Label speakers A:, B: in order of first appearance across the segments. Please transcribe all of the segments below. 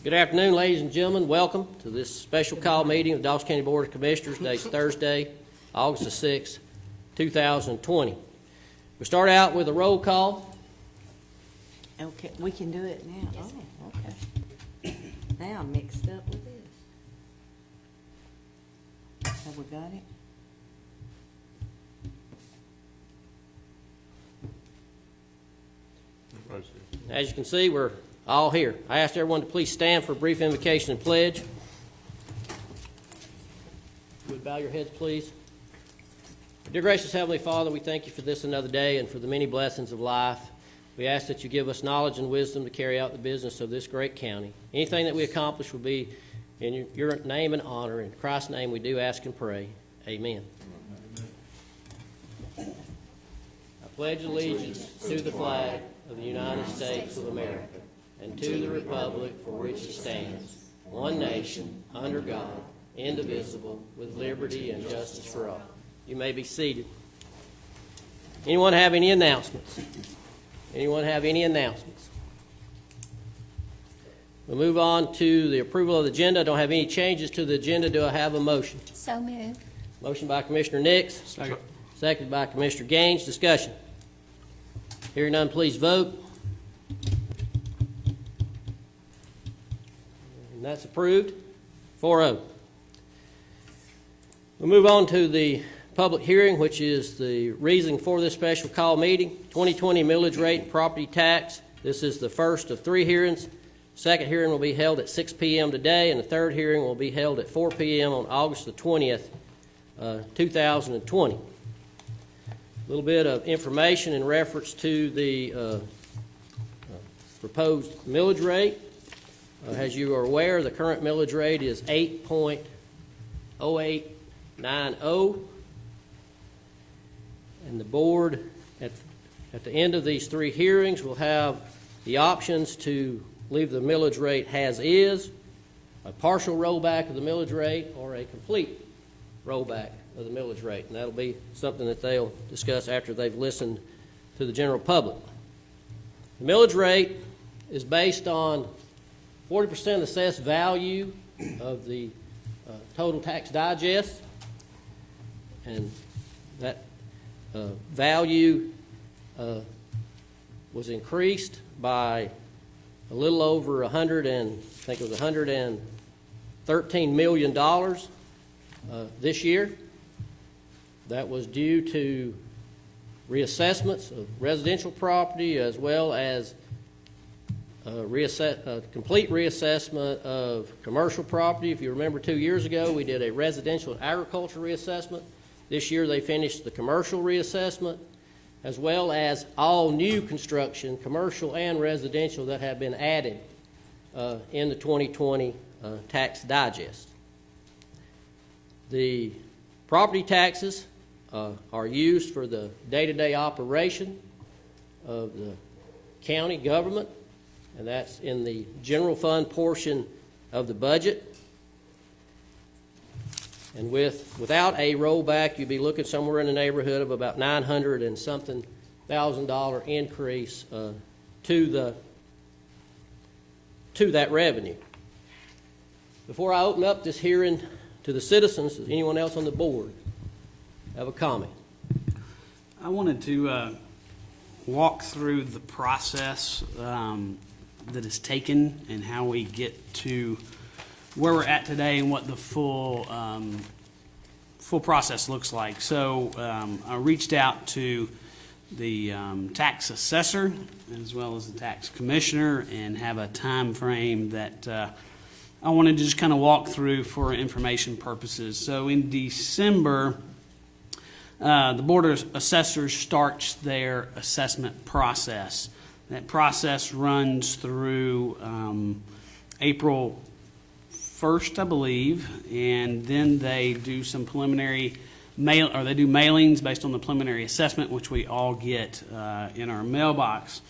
A: Good afternoon, ladies and gentlemen. Welcome to this special call meeting of the Dawson County Board of Commissioners. Today's Thursday, August the 6th, 2020. We'll start out with a roll call.
B: Okay, we can do it now.
C: Yes,
B: Oh, okay. Now I'm mixed up with this. Have we got it?
A: As you can see, we're all here. I asked everyone to please stand for a brief invocation and pledge. Would bow your heads, please. Dear gracious Heavenly Father, we thank you for this another day and for the many blessings of life. We ask that you give us knowledge and wisdom to carry out the business of this great county. Anything that we accomplish will be in your name and honor. In Christ's name we do ask and pray. Amen. I pledge allegiance to the flag of the United States of America and to the republic for which it stands, one nation, under God, indivisible, with liberty and justice for all. You may be seated. Anyone have any announcements? Anyone have any announcements? We'll move on to the approval of the agenda. I don't have any changes to the agenda. Do I have a motion?
C: So moved.
A: Motion by Commissioner Nix. Second. Second by Commissioner Gaines. Discussion. Hearing none, please vote. And that's approved. 4-0. We'll move on to the public hearing, which is the reason for this special call meeting. 2020 millage rate and property tax. This is the first of 3 hearings. Second hearing will be held at 6 p.m. today, and the third hearing will be held at 4 p.m. on August the 20th, 2020. A little bit of information in reference to the proposed millage rate. As you are aware, the current millage rate is 8.0890, and the board at the end of these 3 hearings will have the options to leave the millage rate as is, a partial rollback of the millage rate, or a complete rollback of the millage rate, and that'll be something that they'll discuss after they've listened to the general public. The millage rate is based on 40% assessed value of the total tax digest, and that value was increased by a little over $113 million this year. That was due to reassessments of residential property as well as complete reassessment of commercial property. If you remember 2 years ago, we did a residential and agriculture reassessment. This year they finished the commercial reassessment, as well as all new construction, commercial and residential, that have been added in the 2020 tax digest. The property taxes are used for the day-to-day operation of the county government, and that's in the general fund portion of the budget. And without a rollback, you'd be looking somewhere in the neighborhood of about $900 and something thousand increase to that revenue. Before I open up this hearing to the citizens, does anyone else on the board have a comment?
D: I wanted to walk through the process that is taken and how we get to where we're at today and what the full process looks like. So I reached out to the tax assessor as well as the tax commissioner and have a time frame that I wanted to just kind of walk through for information purposes. So in December, the Board of Assessors starts their assessment process. That process runs through April 1st, I believe, and then they do some preliminary mailings based on the preliminary assessment, which we all get in our mailbox,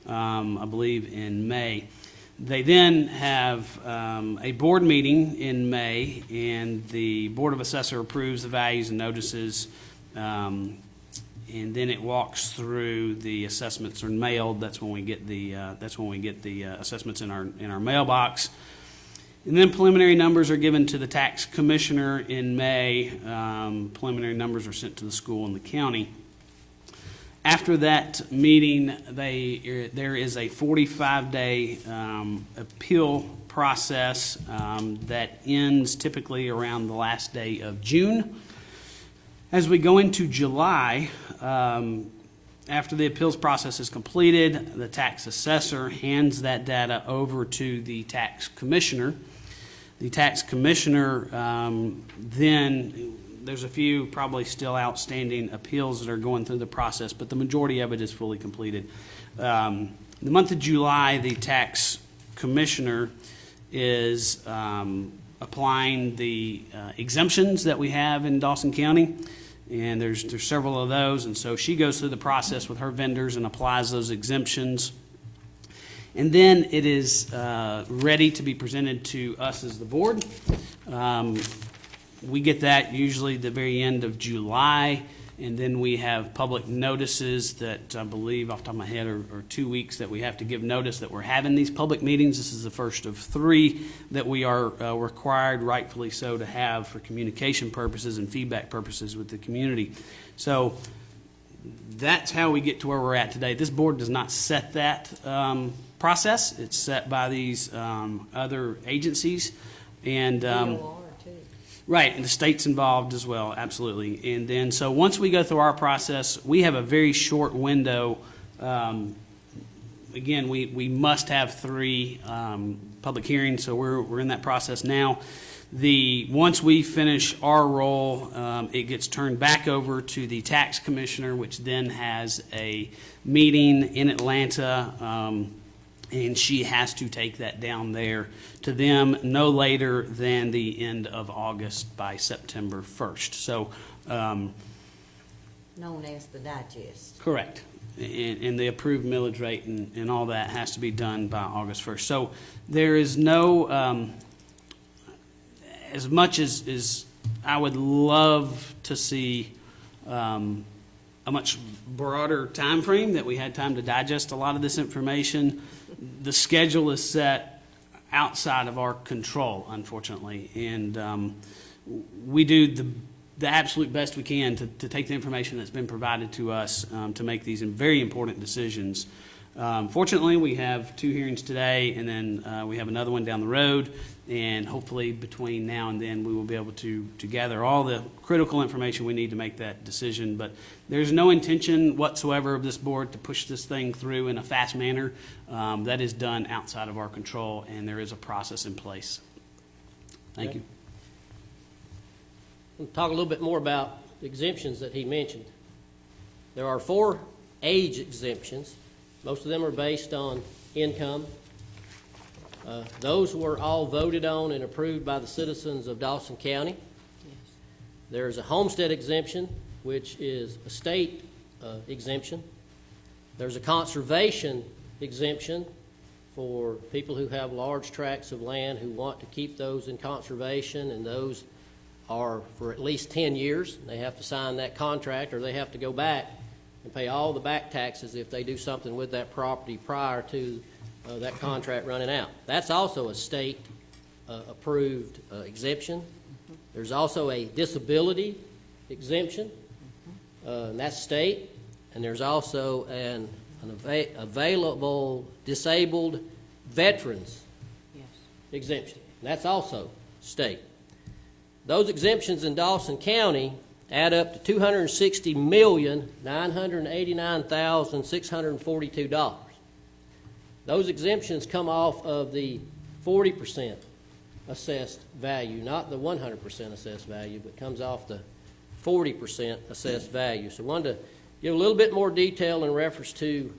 D: I believe, in May. They then have a board meeting in May, and the Board of Assessors approves the values and notices, and then it walks through the assessments are mailed. That's when we get the assessments in our mailbox. And then preliminary numbers are given to the tax commissioner in May. Preliminary numbers are sent to the school and the county. After that meeting, there is a 45-day appeal process that ends typically around the last day of June. As we go into July, after the appeals process is completed, the tax assessor hands that data over to the tax commissioner. The tax commissioner then, there's a few probably still outstanding appeals that are going through the process, but the majority of it is fully completed. The month of July, the tax commissioner is applying the exemptions that we have in Dawson County, and there's several of those, and so she goes through the process with her vendors and applies those exemptions. And then it is ready to be presented to us as the board. We get that usually the very end of July, and then we have public notices that I believe off the top of my head are 2 weeks that we have to give notice that we're having these public meetings. This is the first of 3 that we are required, rightfully so, to have for communication purposes and feedback purposes with the community. So that's how we get to where we're at today. This board does not set that process. It's set by these other agencies. And right, and the state's involved as well, absolutely. And then, so once we go through our process, we have a very short window. Again, we must have 3 public hearings, so we're in that process now. Once we finish our role, it gets turned back over to the tax commissioner, which then has a meeting in Atlanta, and she has to take that down there to them no later than the end of August by September 1st. So,
B: Known as the digest.
D: correct. And the approved millage rate and all that has to be done by August 1st. So there is no, as much as I would love to see a much broader time frame, that we had time to digest a lot of this information, the schedule is set outside of our control, unfortunately, and we do the absolute best we can to take the information that's been provided to us to make these very important decisions. Fortunately, we have 2 hearings today, and then we have another one down the road, and hopefully between now and then we will be able to gather all the critical information we need to make that decision. But there's no intention whatsoever of this board to push this thing through in a fast manner. That is done outside of our control, and there is a process in place. Thank
A: Okay.
D: you.
A: We'll talk a little bit more about the exemptions that he mentioned. There are 4 age exemptions. Most of them are based on income. Those were all voted on and approved by the citizens of Dawson County.
B: Yes.
A: There's a homestead exemption, which is a state exemption. There's a conservation exemption for people who have large tracts of land who want to keep those in conservation, and those are for at least 10 years. They have to sign that contract, or they have to go back and pay all the back taxes if they do something with that property prior to that contract running out. That's also a state approved exemption. There's also a disability exemption, and that's state. And there's also an available disabled veterans
B: Yes.
A: exemption. That's also state. Those exemptions in Dawson County add up to $260,989,642. Those exemptions come off of the 40% assessed value, not the 100% assessed value, but comes off the 40% assessed value. So I wanted to give a little bit more detail in reference to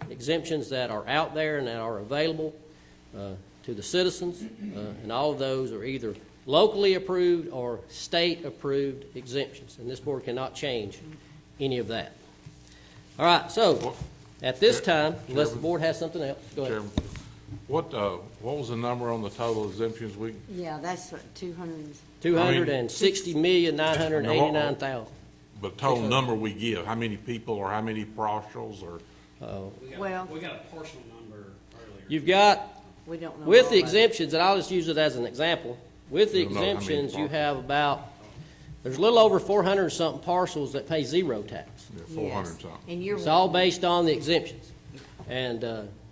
A: exemptions that are out there and that are available to the citizens, and all of those are either locally approved or state-approved exemptions, and this board cannot change any of that. All right, so at this time, unless the board has something else, go ahead.
C: Chairman, what was the number on the total exemptions
B: Yeah, that's what, 200.
A: $260,989,000.
C: but total number we give, how many people or how many partials or?
B: Well-
D: We got a partial number earlier.
A: You've got
B: We don't know.
A: With
B: all
A: the
B: of it.
A: exemptions, and I'll just use it as an example, with the
C: You don't know how many
A: exemptions, you
C: parcels.
A: have about, there's a little over 400 and something parcels that pay zero tax.
C: Yeah, 400
B: Yes.
C: something.
B: And you're.
A: It's all based on the exemptions. And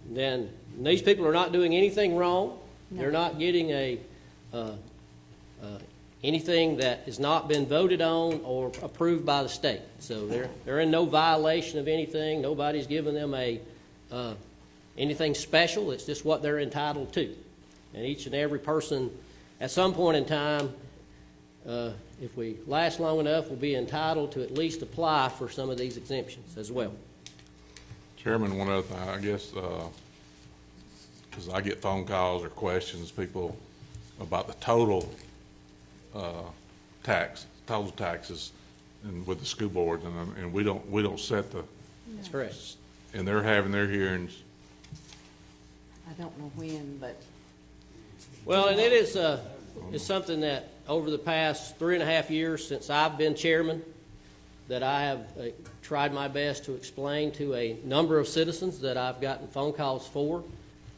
A: then, these people are not doing anything wrong. They're
B: No.
A: not getting anything that has not been voted on or approved by the state. So they're in no violation of anything. Nobody's giving them anything special. It's just what they're entitled to. And each and every person, at some point in time, if we last long enough, will be entitled to at least apply for some of these exemptions as well.
C: Chairman, one other thing, I guess, because I get phone calls or questions, people about the total taxes and with the school boards, and we don't set the,
A: That's correct.
C: and they're having their hearings.
B: I don't know when, but
A: Well, and it is it's something that over the past 3.5 years since I've been chairman, that I have tried my best to explain to a number of citizens that I've gotten phone calls for.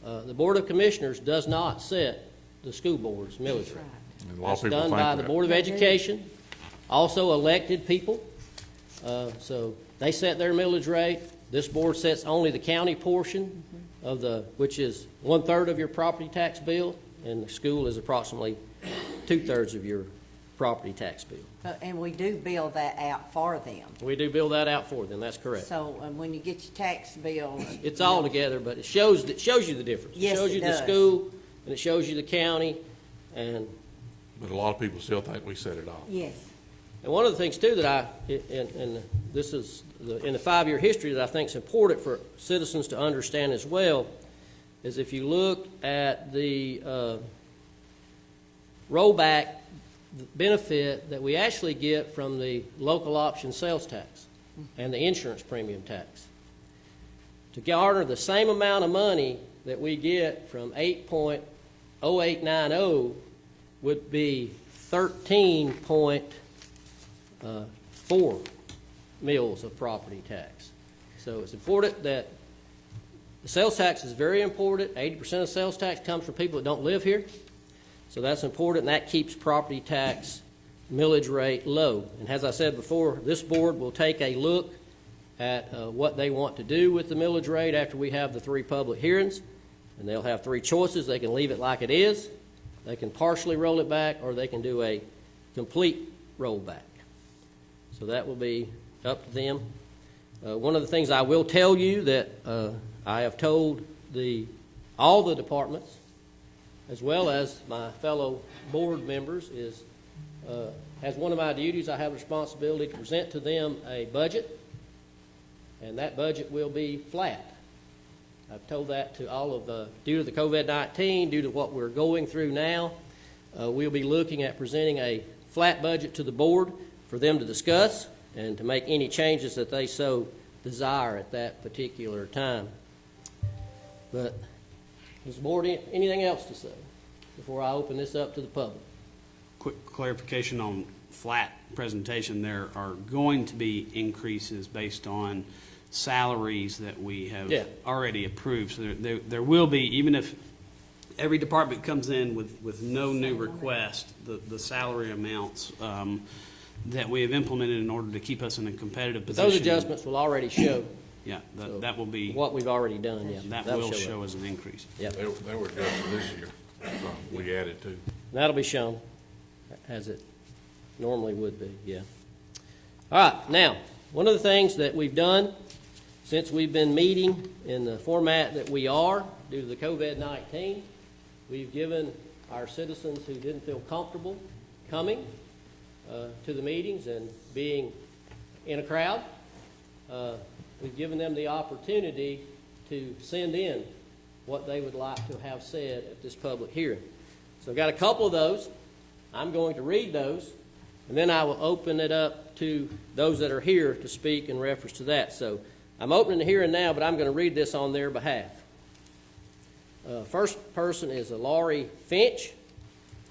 A: The Board of Commissioners does not set the school board's millage rate.
C: And a lot
A: That's
C: of people
A: done
C: think
A: by the
C: that.
A: Board of Education, also elected people. So they set their millage rate. This board sets only the county portion of which is 1/3 of your property tax bill, and the school is approximately 2/3 of your property tax bill.
B: and we do bill that out for them.
A: We do bill that out for them, that's correct.
B: So when you get your tax bill.
A: It's all together, but it shows you the difference.
B: Yes,
A: It shows
B: it
A: you the
B: does.
A: school, and it shows you the county, and
C: But a lot of people still think we set it off.
B: Yes.
A: And one of the things, too, that and this is in the 5-year history that I think is important for citizens to understand as well, is if you look at the rollback benefit that we actually get from the local option sales tax and the insurance premium tax. To garner the same amount of money that we get from 8.0890 would be 13.4 mills of property tax. So it's important that the sales tax is very important. 80% of sales tax comes from people that don't live here. So that's important, and that keeps property tax millage rate low. And as I said before, this board will take a look at what they want to do with the millage rate after we have the 3 public hearings. And they'll have 3 choices. They can leave it like it is, they can partially roll it back, or they can do a complete rollback. So that will be up to them. One of the things I will tell you that I have told all the departments, as well as my fellow board members, is as one of my duties, I have a responsibility to present to them a budget, and that budget will be flat. I've told that to all of due to the COVID-19, due to what we're going through now, we'll be looking at presenting a flat budget to the board for them to discuss and to make any changes that they so desire at that particular time. But does the board anything else to say before I open this up to the public?
D: Quick clarification on flat presentation. There are going to be increases based on salaries that we have already approved. So there will be, even if every department comes in with no new request, the salary amounts that we have implemented in order to keep us in a competitive
A: But
D: position.
A: those adjustments will already show
D: Yeah,
A: So
D: that will be,
A: what we've already done, yeah.
D: that
A: That'll
D: will
A: up.
D: show as an increase.
A: Yep.
C: They were adjusted this year, so we added to.
A: That'll be shown as it normally would be, yeah. All right, now, one of the things that we've done since we've been meeting in the format that we are due to the COVID-19, we've given our citizens who didn't feel comfortable coming to the meetings and being in a crowd, we've given them the opportunity to send in what they would like to have said at this public hearing. So I've got a couple of those. I'm going to read those, and then I will open it up to those that are here to speak in reference to that. So I'm opening the hearing now, but I'm going to read this on their behalf. First person is Laurie Finch,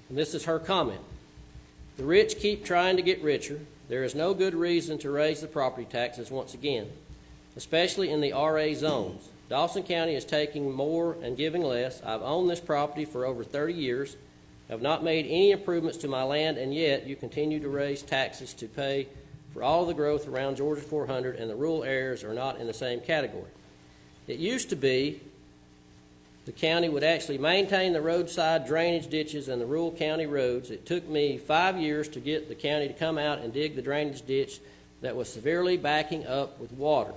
A: and this is her comment. The rich keep trying to get richer. There is no good reason to raise the property taxes once again, especially in the RA zones. Dawson County is taking more and giving less. I've owned this property for over 30 years, have not made any improvements to my land, and yet you continue to raise taxes to pay for all the growth around Georgia 400, and the rural areas are not in the same category. It used to be the county would actually maintain the roadside drainage ditches and the rural county roads. It took me 5 years to get the county to come out and dig the drainage ditch that was severely backing up with water.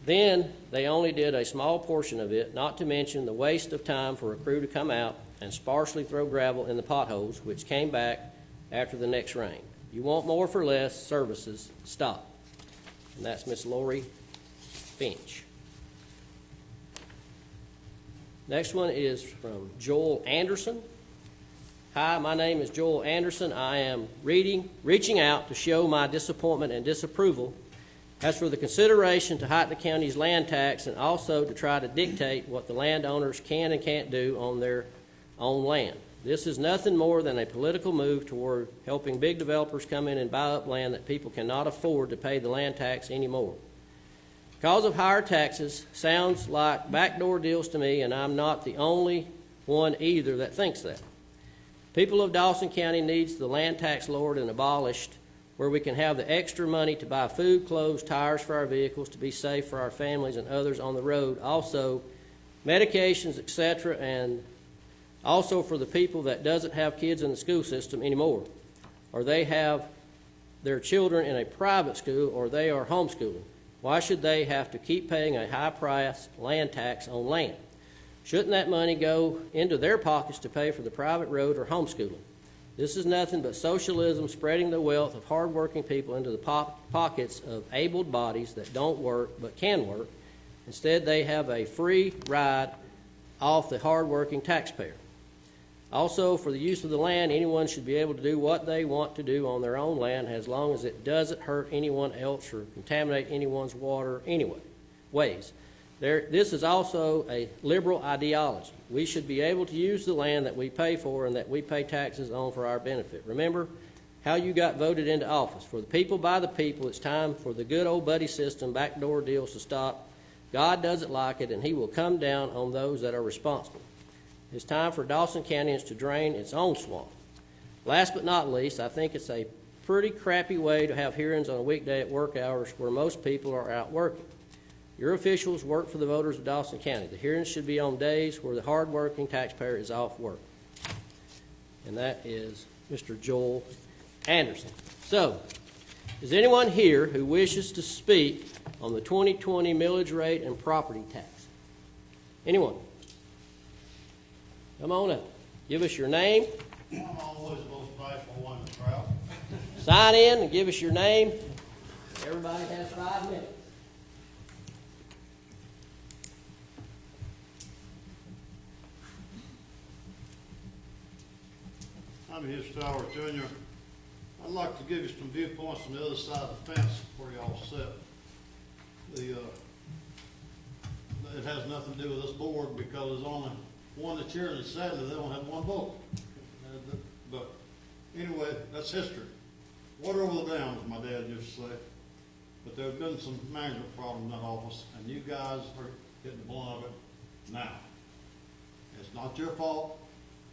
A: Then they only did a small portion of it, not to mention the waste of time for a crew to come out and sparsely throw gravel in the potholes, which came back after the next rain. You want more for less services, stop. And that's Miss Lori Finch. Next one is from Joel Anderson. Hi, my name is Joel Anderson. I am reaching out to show my disappointment and disapproval as for the consideration to hike the county's land tax and also to try to dictate what the landowners can and can't do on their own land. This is nothing more than a political move toward helping big developers come in and buy up land that people cannot afford to pay the land tax anymore. Because of higher taxes sounds like backdoor deals to me, and I'm not the only one either that thinks that. People of Dawson County needs the land tax lowered and abolished, where we can have the extra money to buy food, clothes, tires for our vehicles, to be safe for our families and others on the road, also medications, etc., and also for the people that doesn't have kids in the school system anymore, or they have their children in a private school, or they are homeschooling. Why should they have to keep paying a high-priced land tax on land? Shouldn't that money go into their pockets to pay for the private road or homeschooling? This is nothing but socialism spreading the wealth of hardworking people into the pockets of abled bodies that don't work but can work. Instead, they have a free ride off the hardworking taxpayer. Also, for the use of the land, anyone should be able to do what they want to do on their own land as long as it doesn't hurt anyone else or contaminate anyone's water ways. This is also a liberal ideology. We should be able to use the land that we pay for and that we pay taxes on for our benefit. Remember how you got voted into office. For the people, by the people, it's time for the good old buddy system, backdoor deals to stop. God doesn't like it, and he will come down on those that are responsible. It's time for Dawson County to drain its own swamp. Last but not least, I think it's a pretty crappy way to have hearings on a weekday at work hours where most people are out working. Your officials work for the voters of Dawson County. The hearings should be on days where the hardworking taxpayer is off work. And that is Mr. Joel Anderson. So, is anyone here who wishes to speak on the 2020 millage rate and property tax? Anyone? Come on up. Give us your name.
E: I'm always the most bashful one in the crowd.
A: Sign in and give us your name. Everybody has 5 minutes.
E: I'm Hugh Stowers Jr. I'd like to give you some viewpoints on the other side of the fence where y'all sit. It has nothing to do with this board because there's only one that's here, and sadly they only have one vote. But anyway, that's history. Water over the dam, as my dad used to say. But there's been some management problems in that office, and you guys are getting the blunt of it now. It's not your fault,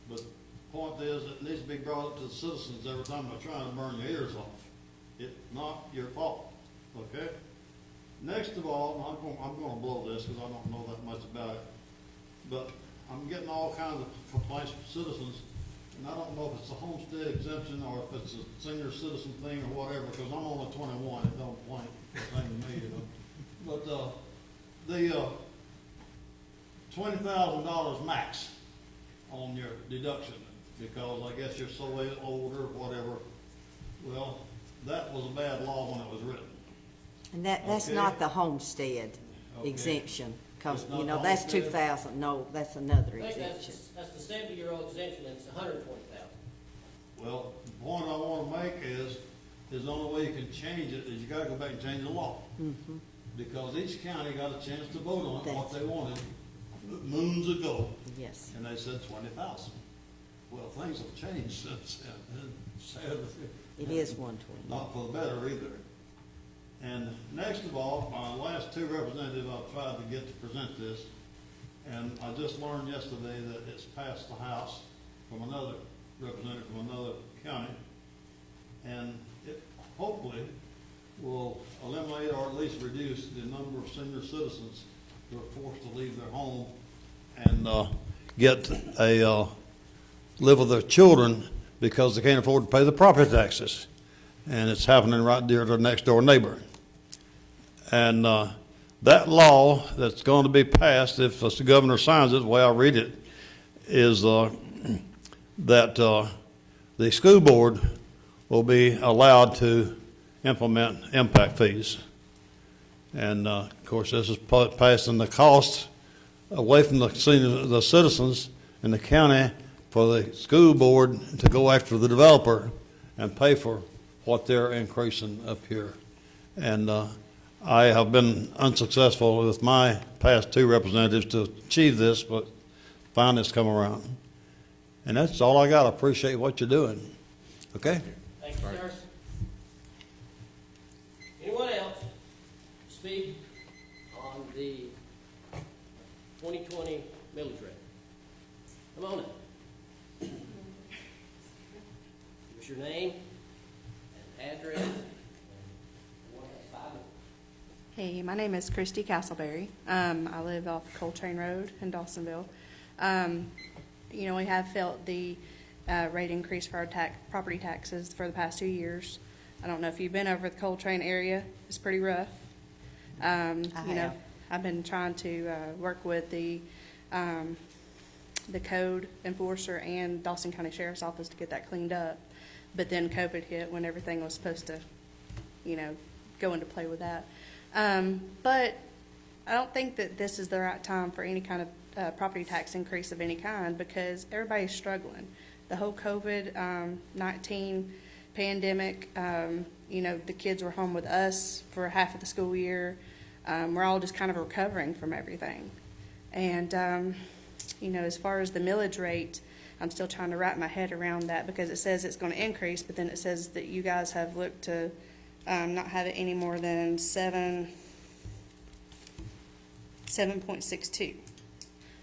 E: but the point is it needs to be brought up to the citizens every time they're trying to burn your ears off. It's not your fault, okay? Next of all, I'm going to blow this because I don't know that much about it, but I'm getting all kinds of complaints from citizens, and I don't know if it's a homestead exemption or if it's a senior citizen thing or whatever, because I'm only 21, it don't play the thing to me, you know. But the $20,000 max on your deduction, because I guess you're so old or whatever, well, that was a bad law when it was written.
B: And that's
E: Okay.
B: not the homestead
E: Okay.
B: exemption, because,
E: It's not
B: you know,
E: the
B: that's
E: homestead?
B: 2,000, no, that's another
A: I think
B: exemption.
A: that's the 70-year-old exemption, and it's 120,000.
E: Well, the point I want to make is the only way you can change it is you gotta go back and change the law. Because each county got a chance to vote on it, what they wanted, moons ago,
B: Yes.
E: and they said 20,000. Well, things have changed since then, and sad,
B: It is 120.
E: not for the better either. And next of all, my last two representatives I've tried to get to present this, and I just learned yesterday that it's passed the House from another representative from another county, and it hopefully will eliminate or at least reduce the number of senior citizens who are forced to leave their home and live with their children because they can't afford to pay the property taxes. And it's happening right near their next door neighbor. And that law that's going to be passed, if the governor signs it, the way I read it, is that the school board will be allowed to implement impact fees. And of course, this is passing the cost away from the citizens in the county for the school board to go after the developer and pay for what they're increasing up here. And I have been unsuccessful with my past two representatives to achieve this, but finally it's come around. And that's all I got. I appreciate what you're doing. Okay?
A: Thank you, sir. Anyone else speak on the 2020 millage rate? Come on up. Give us your name and address. And we'll have 5 minutes.
F: Hey, my name is Christy Castleberry. I live off Coltrane Road in Dawsonville. We have felt the rate increase for our property taxes for the past 2 years. I don't know if you've been over the Coltrane area. It's pretty rough.
B: have.
F: I've been trying to work with the code enforcer and Dawson County Sheriff's Office to get that cleaned up. But then COVID hit when everything was supposed to, go into play with that. But I don't think that this is the right time for any kind of property tax increase of any kind because everybody's struggling. The whole COVID-19 pandemic, the kids were home with us for half of the school year. We're all just kind of recovering from everything. And, as far as the millage rate, I'm still trying to wrap my head around that because it says it's going to increase, but then it says that you guys have looked to not have it any more than 7.62.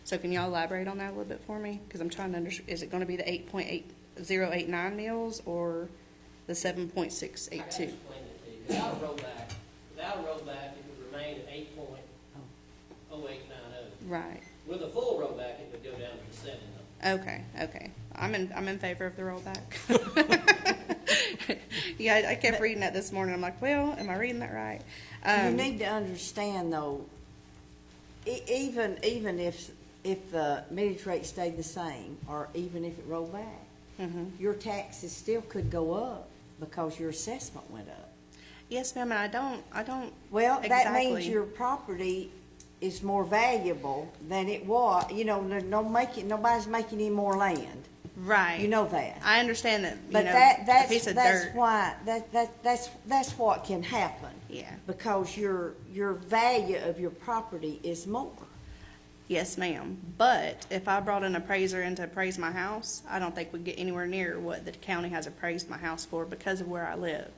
F: So can y'all elaborate on that a little bit for me? Because I'm trying to understand, is it going to be the 8.8089 mills or the 7.682?
A: I can explain it to you. Without a rollback, it would remain at 8.0890.
F: Right.
A: With a full rollback, it would go down to 7.
F: Okay. I'm in favor of the rollback. Yeah, I kept reading that this morning. I'm like, well, am I reading that right?
B: You need to understand, though, even if the millage rate stayed the same, or even if it rolled back, your taxes still could go up because your assessment went up.
F: Yes, ma'am. And I don't.
B: Well, that means
F: exactly.
B: your property is more valuable than it was. Nobody's making any more land.
F: Right.
B: You know that.
F: I understand that.
B: But
F: a piece of
B: that's
F: dirt.
B: why that's what can happen.
F: Yeah.
B: Because your value of your property is more.
F: Yes, ma'am. But if I brought an appraiser in to appraise my house, I don't think we'd get anywhere near what the county has appraised my house for because of where I live.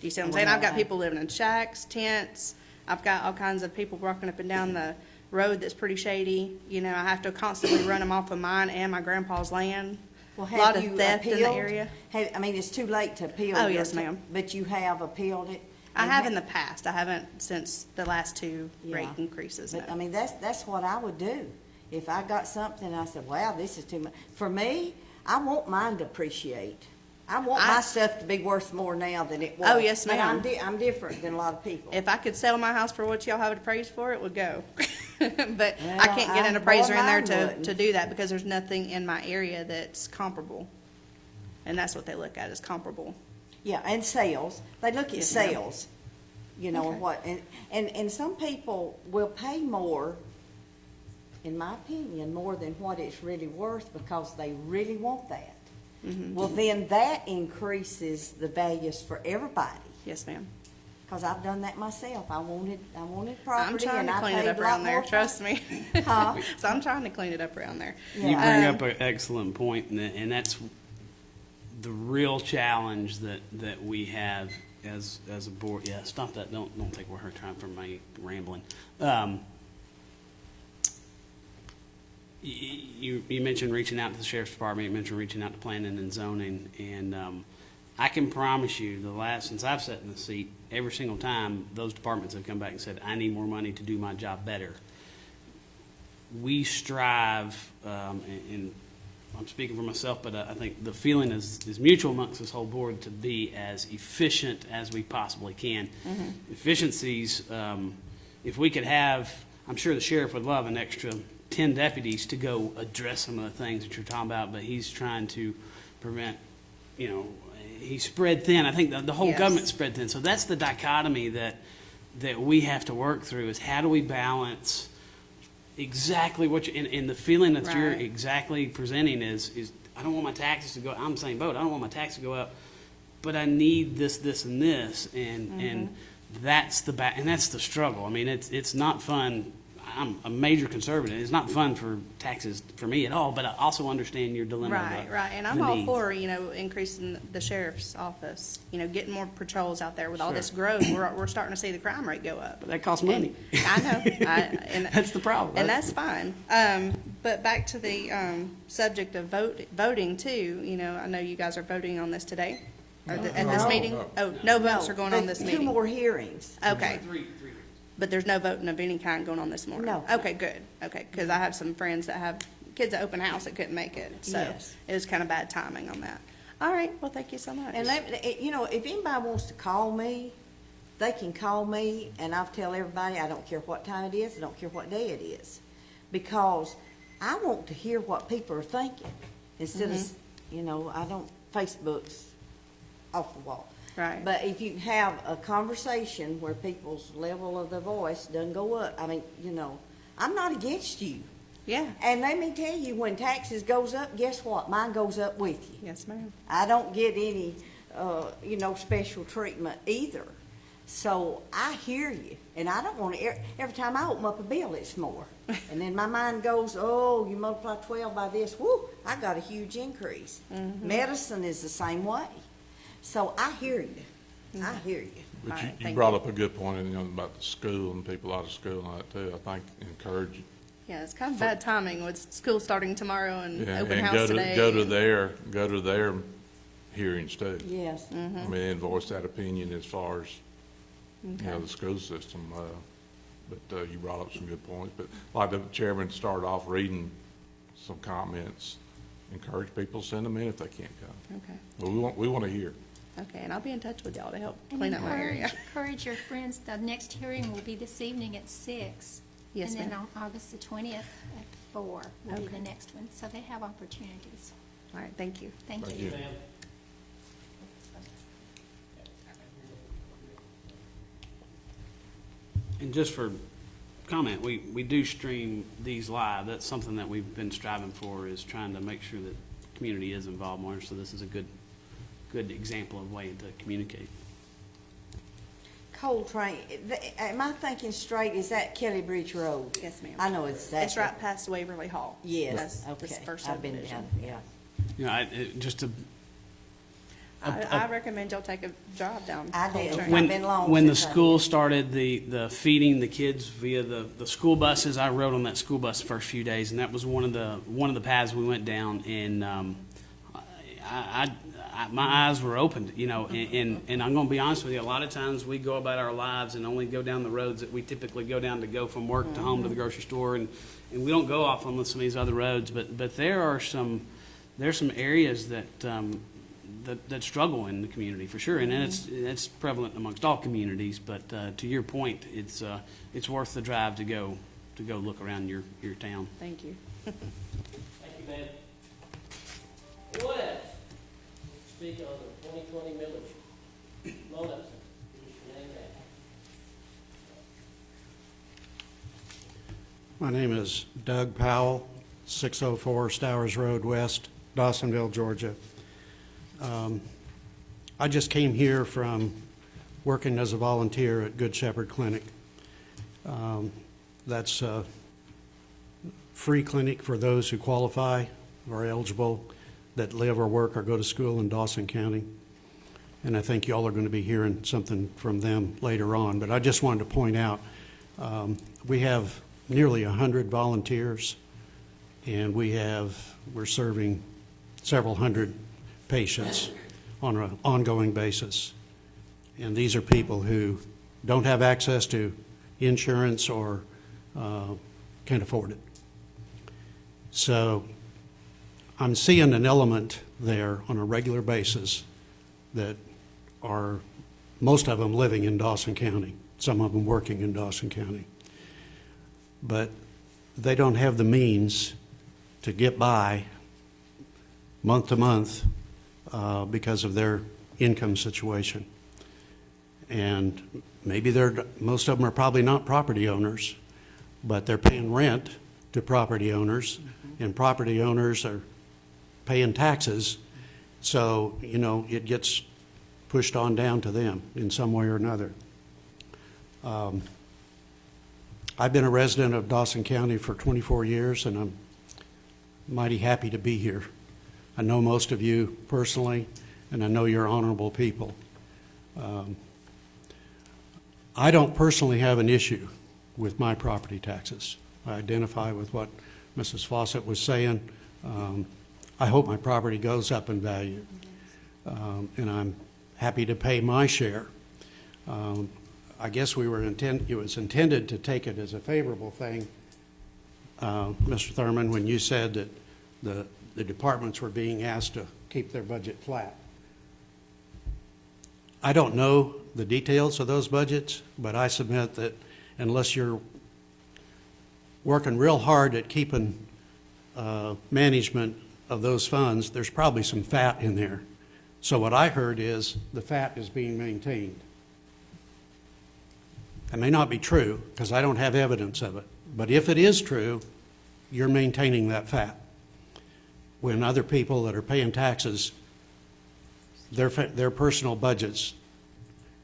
F: Do you see what I'm saying? I've got people living in shacks, tents. I've got all kinds of people walking up and down the road that's pretty shady. I have to constantly run them off of mine and my grandpa's land.
B: Well,
F: A lot
B: have
F: of
B: you
F: theft in the
B: appealed?
F: area.
B: It's too late to appeal.
F: Oh,
B: your
F: yes, ma'am.
B: But you have appealed it.
F: I have in the past. I haven't since the last 2 rate
B: Yeah.
F: increases.
B: But
F: no.
B: that's what I would do. If I got something, I said, wow, this is too much. For me, I want mine to appreciate. I want my stuff to be worth more now than it was.
F: Oh, yes,
B: But
F: ma'am.
B: I'm different than a lot of people.
F: If I could sell my house for what y'all have it appraised for, it would go. But
B: Well,
F: I can't get an appraiser in there
B: mine
F: to
B: wouldn't.
F: do that because there's nothing in my area that's comparable. And that's what they look at, is comparable.
B: Yeah, and sales. They look at
F: Yes, ma'am.
B: sales, and
F: Okay.
B: what, and some people will pay more, in my opinion, more than what it's really worth because they really want that.
F: Mm-hmm.
B: Well, then that increases the values for everybody.
F: Yes, ma'am.
B: Because I've done that myself. I wanted
F: I'm
B: property
F: trying
B: and
F: to
B: I
F: clean
B: paid
F: it
B: a
F: up
B: lot
F: around there,
B: more.
F: trust me.
B: Huh?
F: So I'm trying to clean it up around there.
D: You
B: Yeah.
D: bring up an excellent point, and that's the real challenge that we have as a board, yeah, stop that, don't take away her time from my rambling. You mentioned reaching out to the sheriff's department, you mentioned reaching out to planning and zoning, and I can promise you, since I've sat in the seat, every single time, those departments have come back and said, I need more money to do my job better. We strive, and I'm speaking for myself, but I think the feeling is mutual amongst this whole board to be as efficient as we possibly can. Efficiencies, if we could have, I'm sure the sheriff would love an extra 10 deputies to go address some of the things that you're talking about, but he's trying to prevent, he's spread thin. I think the whole
F: Yes.
D: government's spread thin. So that's the dichotomy that we have to work through, is how do we balance exactly what you, and the feeling that you're
F: Right.
D: exactly presenting is I don't want my taxes to go, I'm the same boat, I don't want my taxes to go up, but I need this, and this, and that's that's the struggle. I mean, it's not fun. I'm a major conservative. It's not fun for taxes for me at all, but I also understand your dilemma.
F: Right, and I'm
D: the
F: all
D: needs.
F: for, increasing the sheriff's office, getting more patrols out there with all this growth. We're starting to see the crime rate go up.
D: But that costs money.
F: I know. And
D: That's the problem.
F: And that's fine. But back to the subject of voting too, I know you guys are voting on this today, at this
B: No.
F: meeting? Oh, no votes are going on this
B: Two
F: meeting?
B: more hearings.
F: Okay. But there's no voting of any kind going on this morning?
B: No.
F: Okay, good. Okay, because I have some friends that have kids at open house that couldn't make it. So
B: Yes.
F: it was kind of bad timing on that. All right, well, thank you so much.
B: And if anybody wants to call me, they can call me, and I'll tell everybody, I don't care what time it is, I don't care what day it is. Because I want to hear what people are thinking, instead of, I don't, Facebook's off the wall.
F: Right.
B: But if you have a conversation where people's level of their voice doesn't go up, I'm not against you.
F: Yeah.
B: And let me tell you, when taxes goes up, guess what? Mine goes up with you.
F: Yes, ma'am.
B: I don't get any, special treatment either. So I hear you, and I don't want to, every time I open up a bill, it's more. And then my mind goes, oh, you multiply 12 by this, whoo, I got a huge increase. Medicine is the same way. So I hear you. I hear you.
C: But
F: All right,
C: you
F: thank
C: brought
F: you.
C: up a good point, about the school and people out of school and all that too. I think encourage,
F: Yeah, it's kind of bad timing with school starting tomorrow and
C: yeah,
F: open
C: and
F: house today.
C: go to
F: and-
C: their hearings too.
B: Yes.
C: I mean, and voice that opinion as far as, the school system. But you brought up some good points. But like the chairman started off reading some comments, encourage people, send them in if they can't come.
F: Okay,
C: But we want to hear.
F: okay, and I'll be in touch with y'all to help
G: And
F: clean up my area.
G: encourage your friends. The next hearing will be this evening at 6.
F: Yes,
G: And then
F: ma'am.
G: on August the 20th at 4 will be
F: Okay.
G: the next one. So they have opportunities.
F: All right, thank you.
G: Thank
C: Thank
G: you.
C: you.
D: And just for comment, we do stream these live. That's something that we've been striving for, is trying to make sure that the community is involved more. So this is a good example of way to communicate.
B: Coltrane, am I thinking straight, is that Kelly Bridge Road?
F: Yes, ma'am.
B: I know exactly.
F: It's right past Waverly Hall.
B: Yes,
F: That's
B: okay.
F: the first
B: I've been
F: subdivision.
B: down, yeah.
D: Just to
F: I recommend y'all take a drive down.
B: I did.
F: Coltrane.
B: I've been long
D: when the
B: since I
D: school
B: did.
D: started the feeding the kids via the school buses, I rode on that school bus the first few days, and that was one of the paths we went down. And my eyes were opened, and I'm going to be honest with you. A lot of times we go about our lives and only go down the roads that we typically go down to go from work to home to the grocery store, and we don't go off on some of these other roads. But there's some areas that struggle in the community for sure, and it's prevalent amongst all communities. But to your point, it's worth the drive to go look around your town.
F: Thank you.
A: Thank you, ma'am. Anyone else speak on the 2020 millage? Come on up, sir. Give us your name and
H: My name is Doug Powell, 604 Stowers Road West, Dawsonville, Georgia. I just came here from working as a volunteer at Good Shepherd Clinic. That's a free clinic for those who qualify or are eligible, that live or work or go to school in Dawson County. and I think y'all are going to be hearing something from them later on. But I just wanted to point out, we have nearly 100 volunteers, and we're serving several hundred patients on an ongoing basis. And these are people who don't have access to insurance or can't afford it. So I'm seeing an element there on a regular basis that are, most of them living in Dawson County, some of them working in Dawson County. But they don't have the means to get by month to month because of their income situation. And maybe most of them are probably not property owners, but they're paying rent to property owners, and property owners are paying taxes. So, you know, it gets pushed on down to them in some way or another. I've been a resident of Dawson County for 24 years, and I'm mighty happy to be here. I know most of you personally, and I know you're honorable people. I don't personally have an issue with my property taxes. I identify with what Mrs. Fawcett was saying. I hope my property goes up in value, and I'm happy to pay my share. I guess it was intended to take it as a favorable thing, Mr. Thurman, when you said that the departments were being asked to keep their budget flat. I don't know the details of those budgets, but I submit that unless you're working real hard at keeping management of those funds, there's probably some fat in there. So what I heard is the fat is being maintained. That may not be true because I don't have evidence of it, but if it is true, you're maintaining that fat. When other people that are paying taxes, their personal budgets,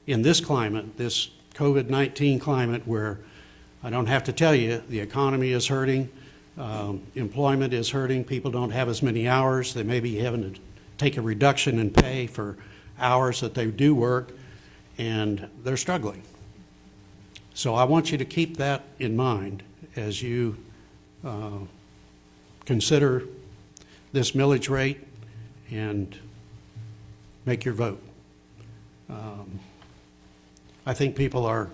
H: in this climate, this COVID-19 climate where I don't have to tell you, the economy is hurting, employment is hurting, people don't have as many hours, they may be having to take a reduction in pay for hours that they do work, and they're struggling. So I want you to keep that in mind as you consider this millage rate and make your vote. I think people are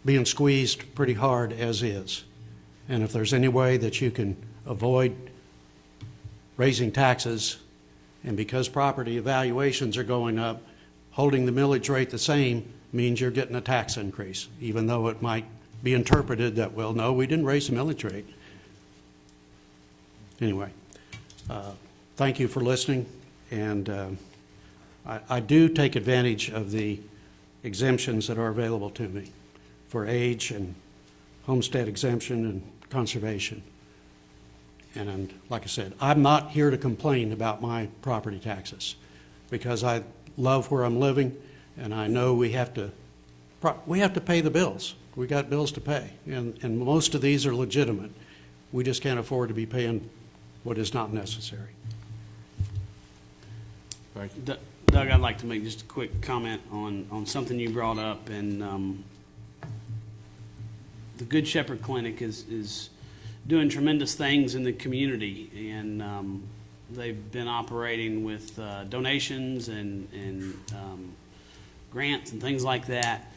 H: being squeezed pretty hard as is. And if there's any way that you can avoid raising taxes, and because property evaluations are going up, holding the millage rate the same means you're getting a tax increase, even though it might be interpreted that, well, no, we didn't raise the millage rate. Anyway, thank you for listening, and I do take advantage of the exemptions that are available to me for age and homestead exemption and conservation. And like I said, I'm not here to complain about my property taxes because I love where I'm living, and I know we have to pay the bills. We got bills to pay, and most of these are legitimate. We just can't afford to be paying what is not necessary.
C: Thank you.
D: Doug, I'd like to make just a quick comment on something you brought up, and the Good Shepherd Clinic is doing tremendous things in the community, and they've been operating with donations and grants and things like that.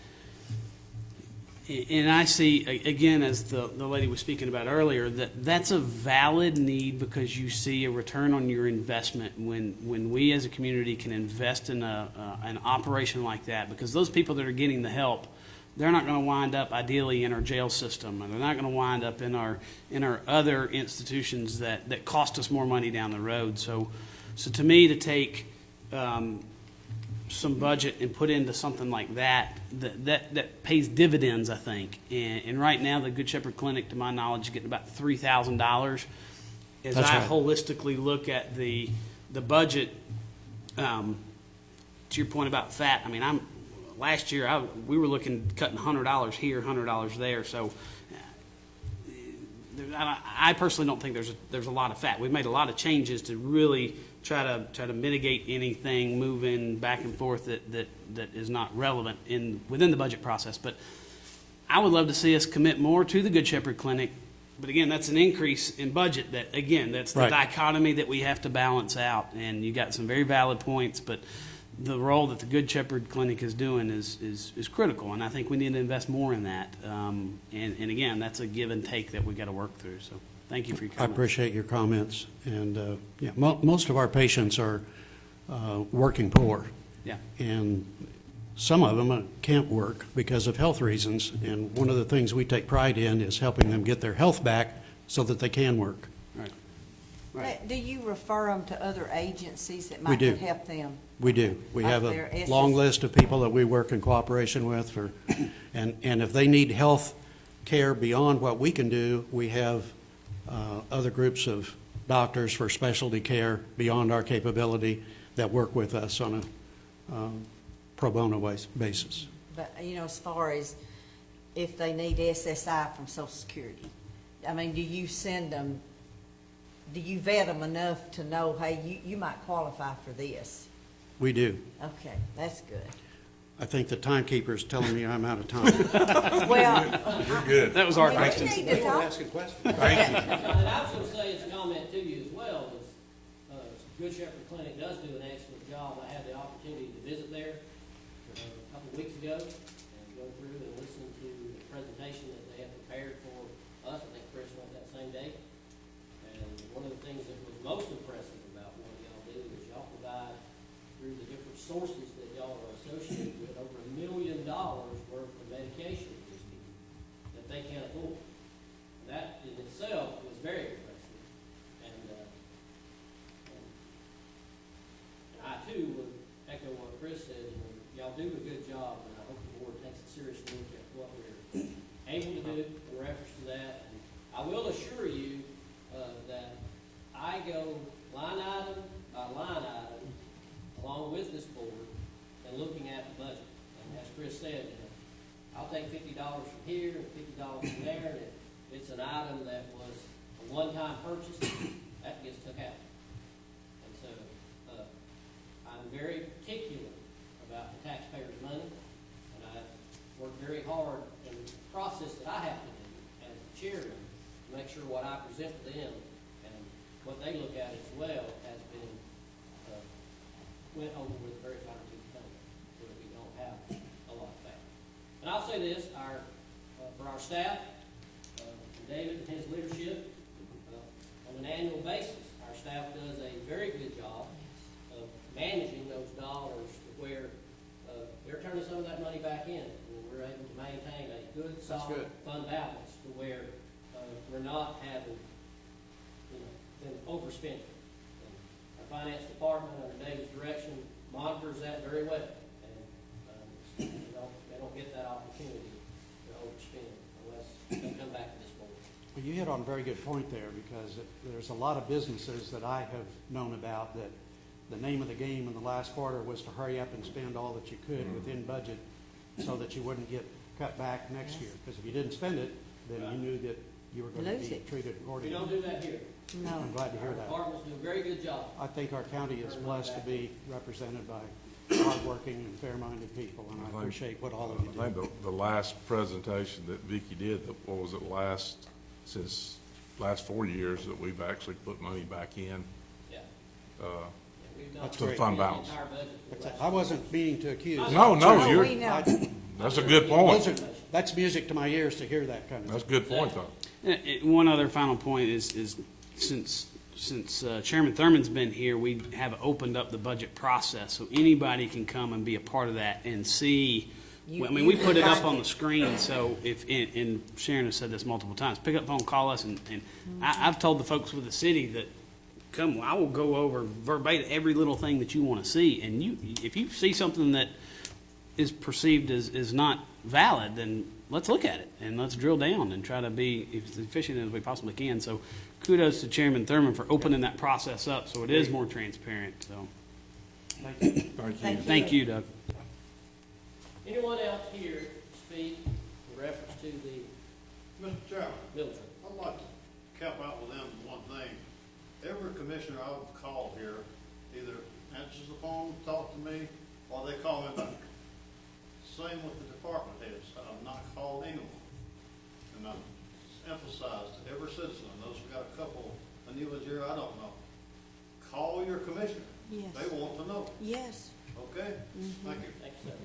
D: And I see, again, as the lady was speaking about earlier, that's a valid need because you see a return on your investment when we as a community can invest in an operation like that, because those people that are getting the help, they're not going to wind up ideally in our jail system, and they're not going to wind up in our other institutions that cost us more money down the road. So to me, to take some budget and put into something like that pays dividends, I think. And right now, the Good Shepherd Clinic, to my knowledge, is getting about $3,000. As
H: That's
D: I
H: right.
D: holistically look at the budget, to your point about fat, I mean, last year we were looking cutting $100 here, $100 there. So I personally don't think there's a lot of fat. We've made a lot of changes to really try to mitigate anything moving back and forth that is not relevant within the budget process. But I would love to see us commit more to the Good Shepherd Clinic. But again, that's an increase in budget that, again, that's the
H: Right.
D: dichotomy that we have to balance out. And you got some very valid points, but the role that the Good Shepherd Clinic is doing is critical. And I think we need to invest more in that. And again, that's a give and take that we got to work through. So thank you for your
H: I
D: comments.
H: appreciate your comments. And, yeah, most of our patients are working poor.
D: Yeah.
H: And some of them can't work because of health reasons. And one of the things we take pride in is helping them get their health back so that they can work.
D: Right. Right.
B: Do you refer them to other agencies that
H: We
B: might
H: do.
B: could help them?
H: We do. We
B: Up
H: have
B: there,
H: a
B: SS
H: long list of people that we work in cooperation with for, and if they need health care beyond what we can do, we have other groups of doctors for specialty care beyond our capability that work with us on a pro bono basis.
B: But, as far as if they need SSI from Social Security, I mean, do you send them, do you vet them enough to know, hey, you might qualify for this?
H: We do.
B: Okay, that's good.
H: I think the timekeeper's telling me I'm out of time.
B: Well,
D: That was our
B: we
D: question.
B: need to talk.
A: And I was gonna say, as a comment to you as well, is, Good Shepherd Clinic does do an excellent job. I had the opportunity to visit there a couple of weeks ago and go through and listen to the presentation that they had prepared for us. I think Chris went that same day. And one of the things that was most impressive about what y'all do is y'all provide, through the different sources that y'all are associated with, over $1 million worth of medication to these people that they can't afford. And that in itself was very impressive. And I too would echo what Chris said, y'all do a good job, and I hope the board takes a serious look at what we're able to do in reference to that. And I will assure you, that I go line item by line item, along with this board, and looking at the budget. And as Chris said, I'll take $50 from here and $50 from there, and if it's an item that was a one-time purchase, that gets took out. And so, I'm very particular about the taxpayers' money, and I work very hard in the process that I have to do as the chairman to make sure what I present to them and what they look at as well has been, went over with a very fine tooth comb, so that we don't have a lot of that. And I'll say this, for our staff, David and his leadership, on an annual basis, our staff does a very good job of managing those dollars to where they're turning some of that money back in, and we're able to maintain a good, solid fund balance to where we're not having, them overspending. And our finance department, under David's direction, monitors that very well, and they don't get that opportunity to overspend unless they come back to this board.
H: Well, you hit on a very good point there, because there's a lot of businesses that I have known about that the name of the game in the last quarter was to hurry up and spend all that you could within budget so that you wouldn't get cut back next year. Because if you didn't spend it, then you knew that you were going to
B: Lose
H: be
B: it.
H: treated
A: We
H: accordingly.
A: don't do that here.
B: No.
H: I'm glad to hear
A: Our
H: that.
A: departments do a very good job.
H: I think our county is blessed to be represented by hardworking and fair-minded people, and I appreciate what all of you
C: I
H: do.
C: think the last presentation that Vicki did, what was it, since last 4 years that we've actually put money back in,
A: Yeah.
C: uh,
A: We've done
H: That's
C: to the
H: great.
C: fund
A: the
C: balance.
A: entire budget for the last-
H: I wasn't meaning to accuse.
C: No, no,
B: Oh,
C: you're,
B: we know.
C: that's a good point.
H: That's music to my ears to hear that kind of
C: That's a
H: thing.
C: good point, though.
D: One other final point is since Chairman Thurman's been here, we have opened up the budget process, so anybody can come and be a part of that and see. I mean, we put it up on the screen, so and Sharon has said this multiple times, pick up the phone, call us, and I've told the folks with the city that, come, I will go over verbatim every little thing that you want to see, and if you see something that is perceived as not valid, then let's look at it and let's drill down and try to be as efficient as we possibly can. So kudos to Chairman Thurman for opening that process up so it is more transparent. So thank you, Doug.
A: Anyone else here speak in reference to the
E: Mr. Chairman,
A: military?
E: I'd like to help out with them one thing. Every commissioner I've called here either answers the phone, talk to me, or they call me back. Same with the department heads. I've not called anyone. And I've emphasized to every citizen, and those we got a couple, Anila, Jerry, I don't know. Call your commissioner.
B: Yes.
E: They want to know.
B: Yes.
E: Okay? Thank you.
A: Thank you, sir.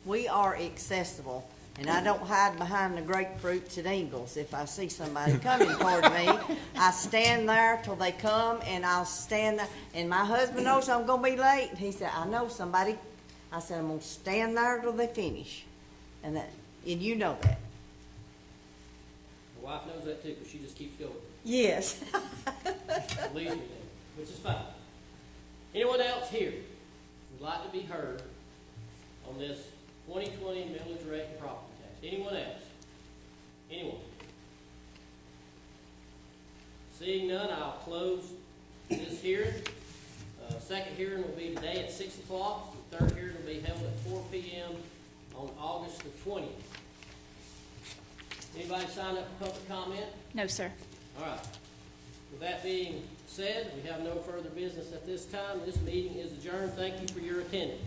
B: We are accessible, and I don't hide behind the grapefruits at Ingles. If I see somebody coming toward me, I stand there till they come, and I'll stand there. And my husband knows I'm gonna be late, and he said, I know somebody. I said, I'm gonna stand there till they finish. And you know that.
A: My wife knows that too, because she just keeps going.
B: Yes.
A: Leaves me there, which is fine. Anyone else here would like to be heard on this 2020 millage rate and property tax? Anyone else? Anyone? Seeing none, I'll close this hearing. Second hearing will be today at 6 o'clock. The third hearing will be held at 4 p.m. on August the 20th. Anybody sign up for public comment?
G: No, sir.
A: All right. With that being said, we have no further business at this time. This meeting is adjourned. Thank you for your attendance.